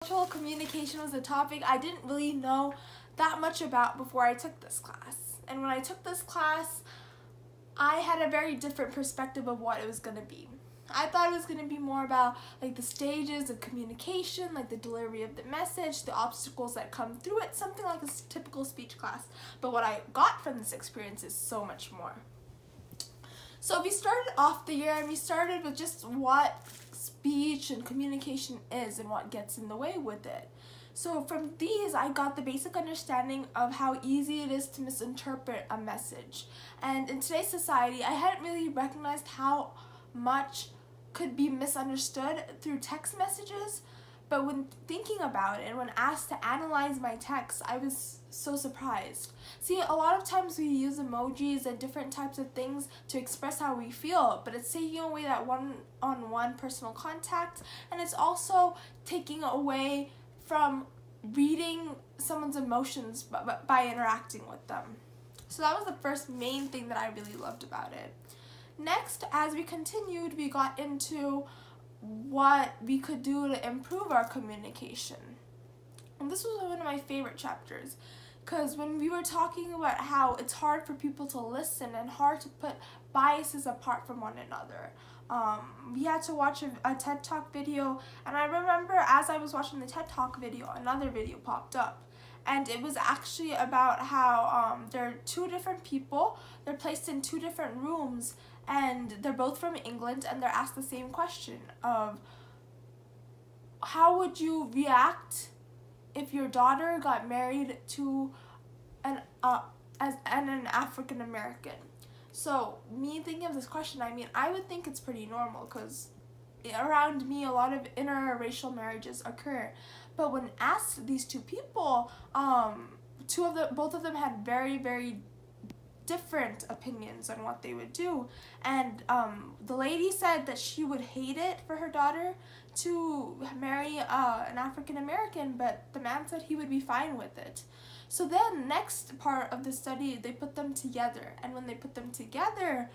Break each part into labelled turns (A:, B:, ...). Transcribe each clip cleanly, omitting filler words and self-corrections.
A: Intercultural communication was a topic I didn't really know that much about before I took this class. And when I took this class, I had a very different perspective of what it was going to be. I thought it was going to be more about like the stages of communication, like the delivery of the message, the obstacles that come through it, something like a typical speech class. But what I got from this experience is so much more. So we started off the year and we started with just what speech and communication is and what gets in the way with it. So from these, I got the basic understanding of how easy it is to misinterpret a message. And in today's society, I hadn't really recognized how much could be misunderstood through text messages. But when thinking about it and when asked to analyze my text, I was so surprised. See, a lot of times we use emojis and different types of things to express how we feel, but it's taking away that one-on-one personal contact, and it's also taking away from reading someone's emotions by interacting with them. So that was the first main thing that I really loved about it. Next, as we continued, we got into what we could do to improve our communication. And this was one of my favorite chapters, because when we were talking about how it's hard for people to listen and hard to put biases apart from one another, we had to watch a TED Talk video, and I remember as I was watching the TED Talk video, another video popped up. And it was actually about how there are two different people, they're placed in two different rooms, and they're both from England, and they're asked the same question of how would you react if your daughter got married to an African American. So me thinking of this question, I would think it's pretty normal because around me a lot of interracial marriages occur. But when asked these two people, both of them had very, very different opinions on what they would do. And the lady said that she would hate it for her daughter to marry an African American, but the man said he would be fine with it. So then next part of the study, they put them together, and when they put them together,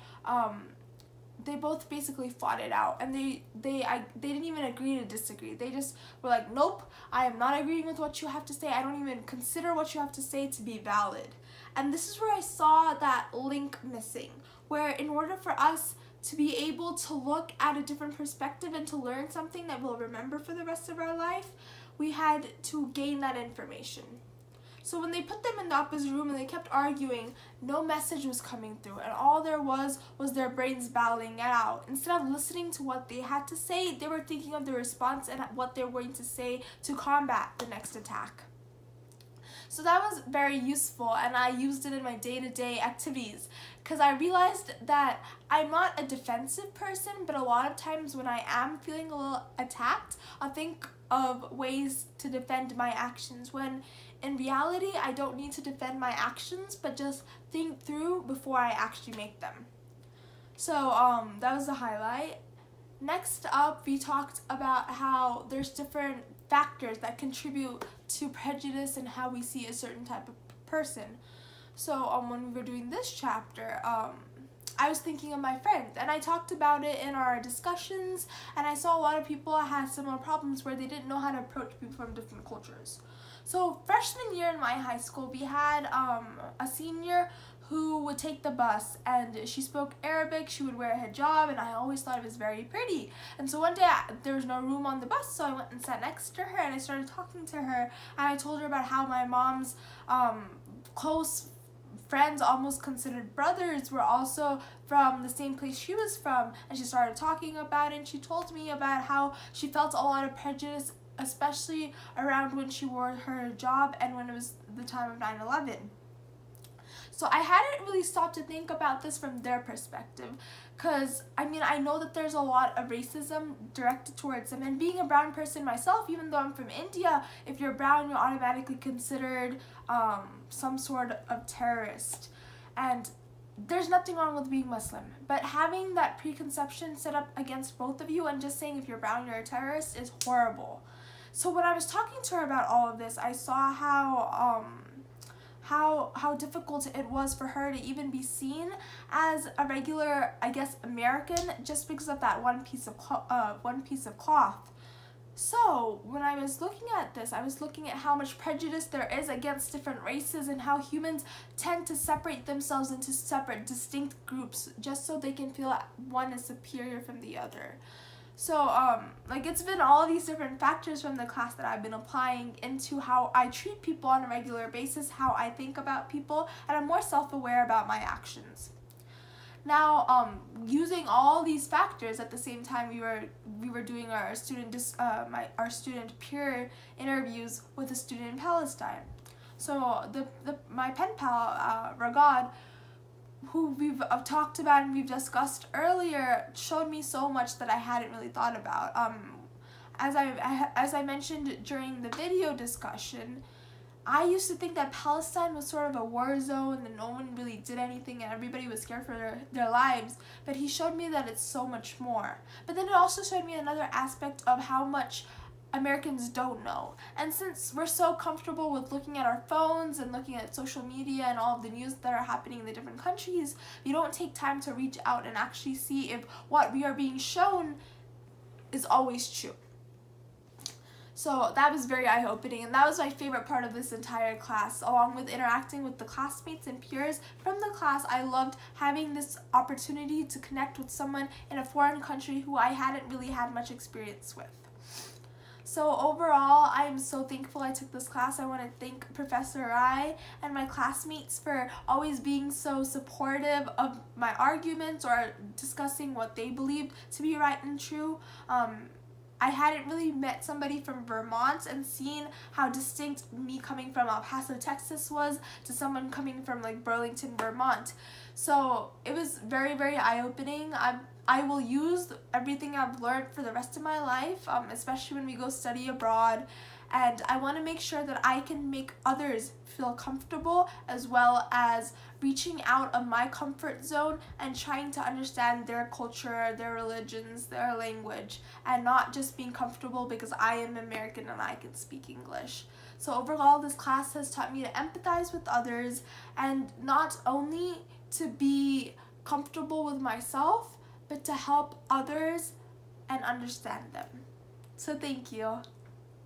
A: they both basically fought it out, and they didn't even agree to disagree. They just were like, nope, I am not agreeing with what you have to say. I don't even consider what you have to say to be valid. And this is where I saw that link missing, where in order for us to be able to look at a different perspective and to learn something that we'll remember for the rest of our life, we had to gain that information. So when they put them in the opposite room and they kept arguing, no message was coming through, and all there was their brains battling it out. Instead of listening to what they had to say, they were thinking of the response and what they were going to say to combat the next attack. So that was very useful, and I used it in my day-to-day activities because I realized that I'm not a defensive person, but a lot of times when I am feeling a little attacked, I'll think of ways to defend my actions, when in reality I don't need to defend my actions, but just think through before I actually make them. So that was the highlight. Next up, we talked about how there's different factors that contribute to prejudice and how we see a certain type of person. So when we were doing this chapter, I was thinking of my friend, and I talked about it in our discussions, and I saw a lot of people had similar problems where they didn't know how to approach people from different cultures. So freshman year in my high school, we had a senior who would take the bus, and she spoke Arabic. She would wear a hijab, and I always thought it was very pretty. And so one day there was no room on the bus, so I went and sat next to her, and I started talking to her, and I told her about how my mom's close friends, almost considered brothers, were also from the same place she was from, and she started talking about it, and she told me about how she felt a lot of prejudice, especially around when she wore her hijab and when it was the time of 9/11. So I hadn't really stopped to think about this from their perspective, because I know that there's a lot of racism directed towards them, and being a brown person myself, even though I'm from India, if you're brown, you're automatically considered some sort of terrorist. And there's nothing wrong with being Muslim, but having that preconception set up against both of you and just saying if you're brown, you're a terrorist is horrible. So when I was talking to her about all of this, I saw how difficult it was for her to even be seen as a regular, American, just because of that one piece of cloth. So when I was looking at this, I was looking at how much prejudice there is against different races and how humans tend to separate themselves into separate, distinct groups just so they can feel that one is superior from the other. So, like, it's been all these different factors from the class that I've been applying into how I treat people on a regular basis, how I think about people, and I'm more self-aware about my actions. Now, using all these factors at the same time, we were doing our our student peer interviews with a student in Palestine. So my pen pal Ragad, who we've talked about and we've discussed earlier, showed me so much that I hadn't really thought about. As I mentioned during the video discussion, I used to think that Palestine was sort of a war zone and no one really did anything and everybody was scared for their lives, but he showed me that it's so much more. But then it also showed me another aspect of how much Americans don't know. And since we're so comfortable with looking at our phones and looking at social media and all of the news that are happening in the different countries, we don't take time to reach out and actually see if what we are being shown is always true. So that was very eye-opening, and that was my favorite part of this entire class, along with interacting with the classmates and peers from the class. I loved having this opportunity to connect with someone in a foreign country who I hadn't really had much experience with. So overall, I am so thankful I took this class. I want to thank Professor Rai and my classmates for always being so supportive of my arguments or discussing what they believed to be right and true. I hadn't really met somebody from Vermont and seen how distinct me coming from El Paso, Texas was to someone coming from like Burlington, Vermont. So it was very, very eye-opening. I will use everything I've learned for the rest of my life, especially when we go study abroad. And I want to make sure that I can make others feel comfortable, as well as reaching out of my comfort zone and trying to understand their culture, their religions, their language, and not just being comfortable because I am American and I can speak English. So overall, this class has taught me to empathize with others and not only to be comfortable with myself, but to help others and understand them. So thank you.